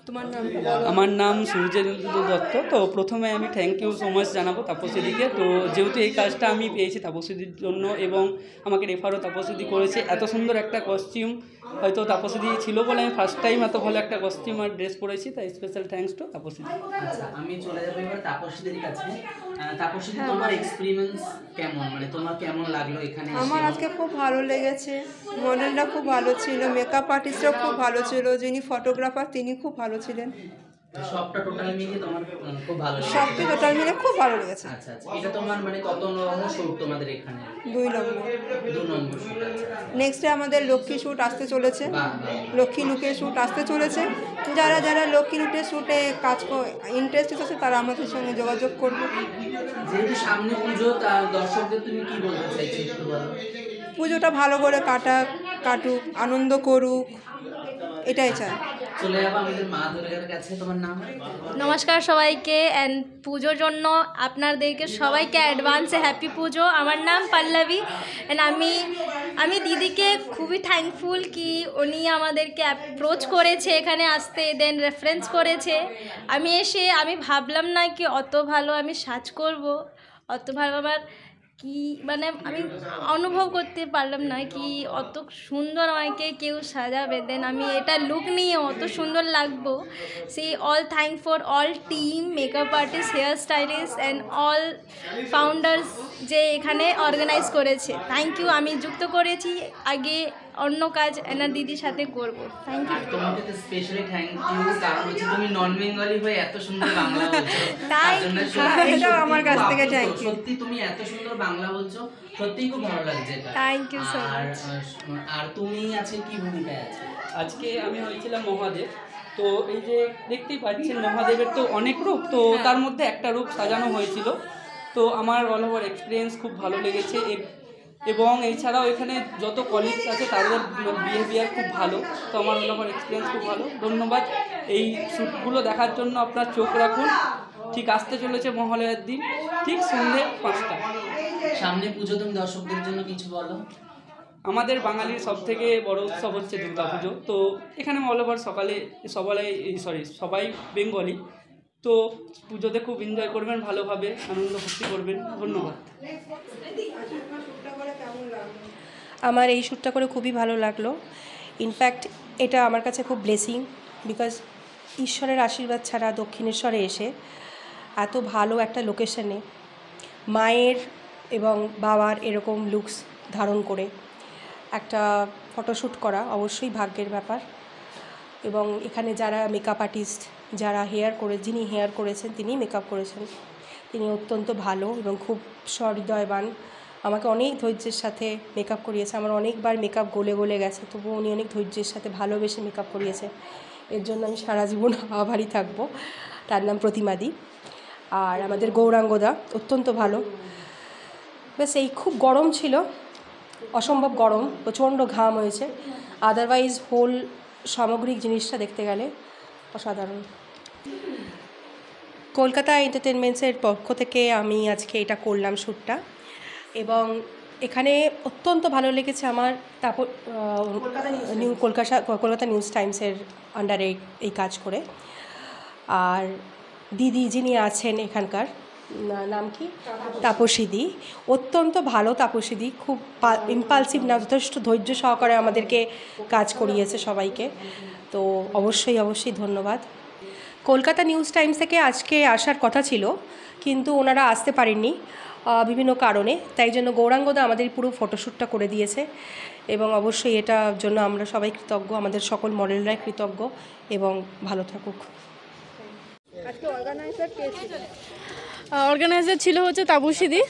তোমার নাম? আমার নাম সূর্যেন্দু দত্ত। তো প্রথমে আমি থ্যাংক ইউ সো মাচ জানাবো তাপসীদিকে। তো যেহেতু এই কাজটা আমি পেয়েছি তাপসীদির জন্য এবং আমাকে রেফারও তাপসীদি করেছে, এত সুন্দর একটা কস্টিউম হয়তো তাপসীদি ছিল বলে আমি ফার্স্ট টাইম এত ভালো একটা কস্টিউম আর ড্রেস পরেছি, তাই স্পেশাল থ্যাঙ্কস টু তাপসীদি। আচ্ছা, আমি চলে যাবো এবার তাপসীদির কাছে। তাপসীদি, তোমার এক্সপেরিয়েন্স কেমন, মানে তোমার কেমন লাগলো এখানে? আমার আজকে খুব ভালো লেগেছে, মডেলটা খুব ভালো ছিল, মেকআপ আর্টিস্টও খুব ভালো ছিল, যিনি ফটোগ্রাফার তিনি খুব ভালো ছিলেন। সবটা টোটাল মিলিয়ে তোমার খুব ভালো লেগেছে? সবটা টোটাল মিলে খুব ভালো লেগেছে। আচ্ছা আচ্ছা, এটা তোমার মানে কত নম্বর শুট তোমাদের এখানে? 2 নম্বর। 2 নম্বর শুট। আচ্ছা, নেক্সটে আমাদের লক্ষ্মী শ্যুট আসতে চলেছে, বাহ বাহ। লক্ষ্মী লুকের শ্যুট আসতে চলেছে। যারা যারা লক্ষ্মী লুকের শ্যুটে কাজ ইন্টারেস্টেড আছে তারা আমাদের সঙ্গে যোগাযোগ করবে। যেহেতু সামনে পুজো, তার দর্শকদের তুমি কি বলতে চাইছো একটু বলো। পুজোটা ভালো করে কাটুক, আনন্দ করুক, এটাই চাই। চলে যাবো আমাদের মা দুর্গার কাছে। তোমার নাম? নমস্কার সবাইকে, অ্যান্ড পুজোর জন্য আপনাদেরকে সবাইকে অ্যাডভান্সে হ্যাপি পুজো। আমার নাম পল্লবী, অ্যান্ড আমি দিদিকে খুবই থ্যাঙ্কফুল কি উনি আমাদেরকে অ্যাপ্রোচ করেছে এখানে আসতে, দেন রেফারেন্স করেছে। আমি ভাবলাম না কি অত ভালো আমি সাজ করব, অত ভালো আমার কি মানে আমি অনুভব করতে পারলাম না কি অত সুন্দর আমাকে কেউ সাজাবে, দেন আমি এটা লুক নিয়ে অত সুন্দর লাগবো। সেই all thank for all team, makeup artist, hair stylist and all founders যে এখানে অর্গানাইজ করেছে। Thank you. আমি যুক্ত করেছি, আগে অন্য কাজ এনার দিদির সাথে করব। Thank you. তোমাকে তো স্পেশালি থ্যাংক ইউ, কারণ হচ্ছে তুমি নন বেঙ্গলি হয়ে এত সুন্দর বাংলা বলছো। তাই এটাও আমার কাছ থেকে থ্যাংক ইউ। সত্যি তুমি এত সুন্দর বাংলা বলছো, সত্যিই খুব ভালো লাগছে এটা। থ্যাংক ইউ সো আর মাচ। আর তুমি আজকে কি ভূমিকায় আছো? আজকে আমি হয়েছিলাম মহাদেব। তো এই যে দেখতেই পাচ্ছেন মহাদেবের তো অনেক রূপ, তো তার মধ্যে একটা রূপ সাজানো হয়েছিল। তো আমার অল ওভার এক্সপিরিয়েন্স খুব ভালো লেগেছে এবং এছাড়াও এখানে যত কলিগস আছে তাদের বিহেভিয়ার খুব ভালো। তো আমার অল ওভার এক্সপিরিয়েন্স খুব ভালো। ধন্যবাদ। এই শ্যুটগুলো দেখার জন্য আপনার চোখ রাখুন। ঠিক আসতে চলেছে মহালয়ার দিন, ঠিক সন্ধ্যে 5টা। সামনে পুজো, তুমি দর্শকদের জন্য কিছু বলো। আমাদের বাঙালির সবথেকে বড় উৎসব হচ্ছে দুর্গাপুজো। তো এখানে অল ওভার সবাই বেঙ্গলি। তো পুজোতে খুব এনজয় করবেন, ভালোভাবে আনন্দ ফুর্তি করবেন। ধন্যবাদ। আমার এই শ্যুটটা করে খুবই ভালো লাগলো। ইনফ্যাক্ট এটা আমার কাছে খুব ব্লেসিং, বিকজ ঈশ্বরের আশীর্বাদ ছাড়া দক্ষিণেশ্বরে এসে এত ভালো একটা লোকেশনে মায়ের এবং বাবার এরকম লুকস ধারণ করে একটা ফটোশ্যুট করা অবশ্যই ভাগ্যের ব্যাপার। এবং এখানে যারা মেকআপ আর্টিস্ট, যিনি হেয়ার করেছেন, তিনি মেকআপ করেছেন, তিনি অত্যন্ত ভালো এবং খুব সহৃদয়বান। আমাকে অনেক ধৈর্যের সাথে মেকআপ করিয়েছে। আমার অনেকবার মেকআপ গলে গেছে, তবুও উনি অনেক ধৈর্যের সাথে ভালোবেসে মেকআপ করিয়েছে। এর জন্য আমি সারা জীবন আভারী থাকবো। তার নাম প্রতিমাদি। আর আমাদের গৌরাঙ্গদা অত্যন্ত ভালো। ব্যাস এই খুব গরম ছিল, অসম্ভব গরম, প্রচণ্ড ঘাম হয়েছে। আদারওয়াইজ হোল সামগ্রিক জিনিসটা দেখতে গেলে অসাধারণ। কলকাতা এন্টারটেনমেন্টসের পক্ষ থেকে আমি আজকে এটা করলাম শ্যুটটা, এবং এখানে অত্যন্ত ভালো লেগেছে আমার। তারপর কলকাতা নিউজ টাইমসের আন্ডারে এই কাজ করে। আর দিদি যিনি আছেন এখানকার, নাম কি? তাপসীদি। অত্যন্ত ভালো তাপসীদি, খুব ইম্পালসিভ না, যথেষ্ট ধৈর্য সহকারে আমাদেরকে কাজ করিয়েছে সবাইকে। তো অবশ্যই ধন্যবাদ। কলকাতা নিউজ টাইমস থেকে আজকে আসার কথা ছিল, কিন্তু ওনারা আসতে পারেননি বিভিন্ন কারণে, তাই জন্য গৌরাঙ্গদা আমাদের পুরো ফটোশ্যুটটা করে দিয়েছে। এবং অবশ্যই এটার জন্য আমরা সবাই কৃতজ্ঞ, আমাদের সকল মডেলরাই কৃতজ্ঞ, এবং ভালো থাকুক। অর্গানাইজার ছিল হচ্ছে তাপসীদি।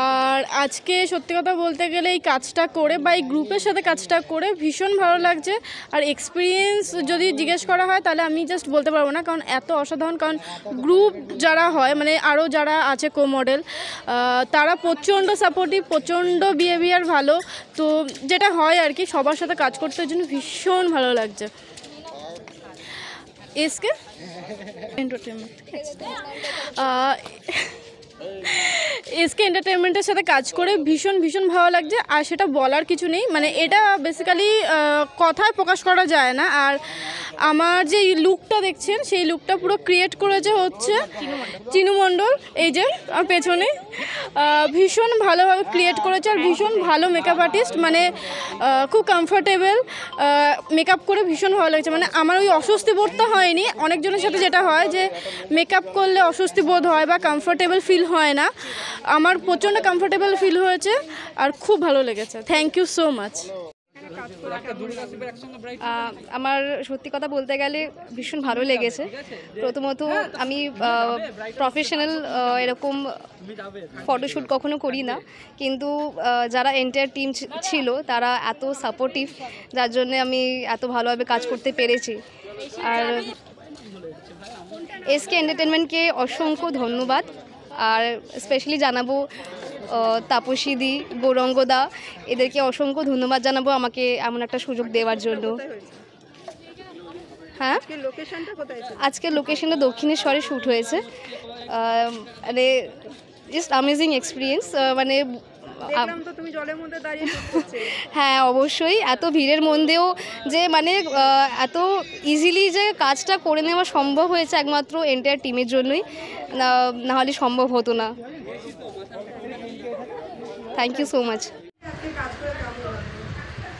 আর আজকে সত্যি কথা বলতে গেলে এই কাজটা করে বা এই গ্রুপের সাথে কাজটা করে ভীষণ ভালো লাগছে। আর এক্সপিরিয়েন্স যদি জিজ্ঞেস করা হয় তাহলে আমি জাস্ট বলতে পারবো না, কারণ এত অসাধারণ। কারণ গ্রুপ যারা হয়, মানে আরও যারা আছে কো মডেল, তারা প্রচণ্ড সাপোর্টিভ, প্রচণ্ড বিহেভিয়ার ভালো। তো যেটা হয় আর কি, সবার সাথে কাজ করতে জন্য ভীষণ ভালো লাগছে। এসকে এন্টারটেনমেন্টের সাথে কাজ করে ভীষণ ভালো লাগছে। আর সেটা বলার কিছু নেই, মানে এটা বেসিক্যালি কথায় প্রকাশ করা যায় না। আর আমার যে লুকটা দেখছেন সেই লুকটা পুরো ক্রিয়েট করেছে হচ্ছে চিনু মণ্ডল, এই যে আমার পেছনে। ভীষণ ভালোভাবে ক্রিয়েট করেছে আর ভীষণ ভালো মেকআপ আর্টিস্ট, মানে খুব কমফোর্টেবল মেকআপ করে ভীষণ ভালো লাগছে। মানে আমার ওই অস্বস্তি বোধটা হয়নি। অনেকজনের সাথে যেটা হয় যে মেকআপ করলে অস্বস্তি বোধ হয় বা কমফোর্টেবল ফিল হয় না, আমার প্রচণ্ড কমফোর্টেবল ফিল হয়েছে আর খুব ভালো লেগেছে। Thank you so much. আমার সত্যি কথা বলতে গেলে ভীষণ ভালো লেগেছে। প্রথমত আমি প্রফেশনাল এরকম ফটোশ্যুট কখনো করি না, কিন্তু যারা এন্টায়ার টিম ছিল তারা এত সাপোর্টিভ, যার জন্য আমি এত ভালোভাবে কাজ করতে পেরেছি। আর এসকে এন্টারটেনমেন্টকে অসংখ্য ধন্যবাদ। আর স্পেশালি জানাবো তাপসীদি, গৌরাঙ্গদা, এদেরকে অসংখ্য ধন্যবাদ জানাবো আমাকে এমন একটা সুযোগ দেওয়ার জন্য। হ্যাঁ, আজকের লোকেশনটা দক্ষিণেশ্বরে শ্যুট হয়েছে। মানে জাস্ট অ্যামেজিং এক্সপিরিয়েন্স। মানে হ্যাঁ, অবশ্যই এত ভিড়ের মধ্যেও যে মানে এত ইজিলি যে কাজটা করে নেওয়া সম্ভব হয়েছে একমাত্র এন্টায়ার টিমের জন্যই, নাহলে সম্ভব হতো না। Thank you so much.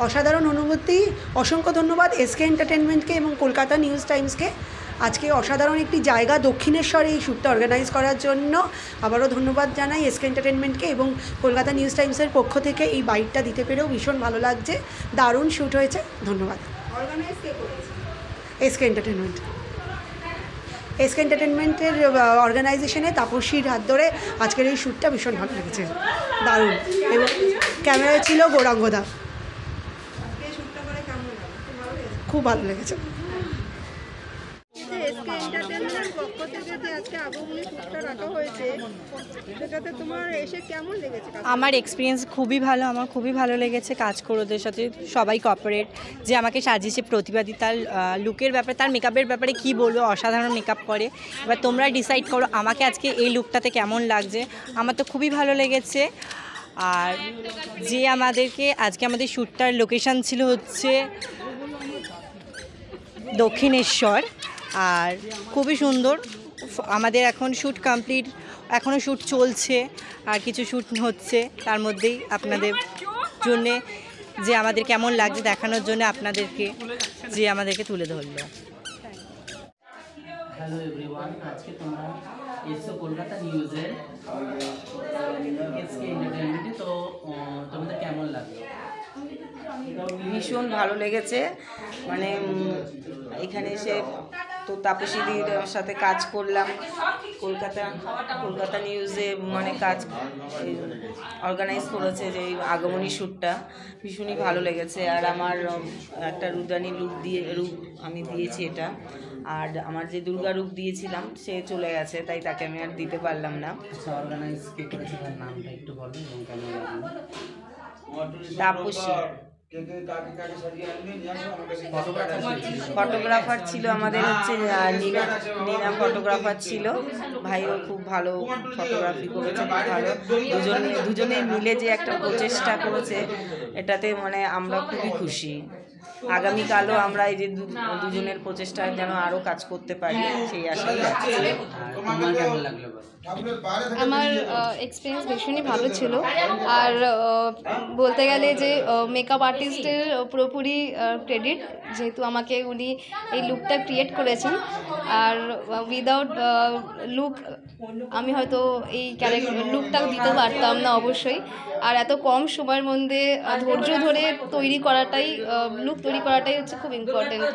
অসাধারণ অনুভূতি। অসংখ্য ধন্যবাদ এসকে এন্টারটেনমেন্টকে এবং কলকাতা নিউজ টাইমসকে আজকে অসাধারণ একটি জায়গা দক্ষিণেশ্বরে এই শ্যুটটা অর্গানাইজ করার জন্য। আবারও ধন্যবাদ জানাই এসকে এন্টারটেনমেন্টকে এবং কলকাতা নিউজ টাইমসের পক্ষ থেকে এই বাইটটা দিতে পেরেও ভীষণ ভালো লাগছে। দারুণ শ্যুট হয়েছে, ধন্যবাদ। এসকে এন্টারটেনমেন্ট, এসকে এন্টারটেনমেন্টের অর্গানাইজেশনে তাপসীর হাত ধরে আজকের এই শ্যুটটা ভীষণ ভালো লেগেছে, দারুণ। এবং ক্যামেরায় ছিল গৌরাঙ্গদা। খুব ভালো লেগেছে। আমার এক্সপিরিয়েন্স খুবই ভালো, আমার খুবই ভালো লেগেছে কাজ করে ওদের সাথে। সবাই কর্পোরেট, যে আমাকে সাজিয়েছে প্রতিবাদী, তার লুকের ব্যাপারে, তার মেকআপের ব্যাপারে কি বলবো, অসাধারণ মেকআপ করে। এবার তোমরা ডিসাইড করো আমাকে আজকে এই লুকটাতে কেমন লাগছে। আমার তো খুবই ভালো লেগেছে। আর যে আজকে আমাদের শ্যুটটার লোকেশান ছিল হচ্ছে দক্ষিণেশ্বর, আর খুবই সুন্দর। আমাদের এখন শ্যুট কমপ্লিট, এখনও শ্যুট চলছে আর কিছু শ্যুট হচ্ছে। তার মধ্যেই আপনাদের জন্যে যে আমাদের কেমন লাগছে দেখানোর জন্য আমাদেরকে তুলে ধরলো। হ্যালো এভরিওয়ান, আজকে তোমরা এসো কলকাতা নিউজের এসকে এন্টারটেনমেন্টে। তো তোমাদের কেমন লাগলো? ভীষণ ভালো লেগেছে। মানে এখানে এসে তো তাপসীদির সাথে কাজ করলাম, কলকাতা নিউজে মানে কাজ অর্গানাইজ করেছে যে আগমনী শ্যুটটা, ভীষণই ভালো লেগেছে। আর আমার একটা রুদানি রূপ আমি দিয়েছি এটা, আর আমার যে দুর্গা রূপ দিয়েছিলাম সে চলে গেছে, তাই তাকে আমি আর দিতে পারলাম না। আচ্ছা, অর্গানাইজ কে করেছে তার নামটা একটু বলো এবং কেমন লাগলো? তাপসী। ফটোগ্রাফার ছিল আমাদের হচ্ছে নীনা ফটোগ্রাফার ছিল। ভাইও খুব ভালো ফটোগ্রাফি করেছে, খুব ভালো। দুজনে মিলে যে একটা প্রচেষ্টা করেছে, এটাতে মানে আমরা খুবই খুশি। আগামীকালও আমরা এই যে দুজনের প্রচেষ্টা যেন আরও কাজ করতে পারি সেই আশাই আছে। তোমার কেমন লাগলো? আমার এক্সপিরিয়েন্স ভীষণই ভালো ছিল। আর বলতে গেলে যে মেকআপ আর্টিস্টের পুরোপুরি ক্রেডিট, যেহেতু আমাকে উনি এই লুকটা ক্রিয়েট করেছেন। আর উইদাউট লুক আমি হয়তো এই লুকটা দিতে পারতাম না অবশ্যই। আর এত কম সময়ের মধ্যে ধৈর্য ধরে লুক তৈরি করাটাই হচ্ছে খুব ইম্পর্টেন্ট।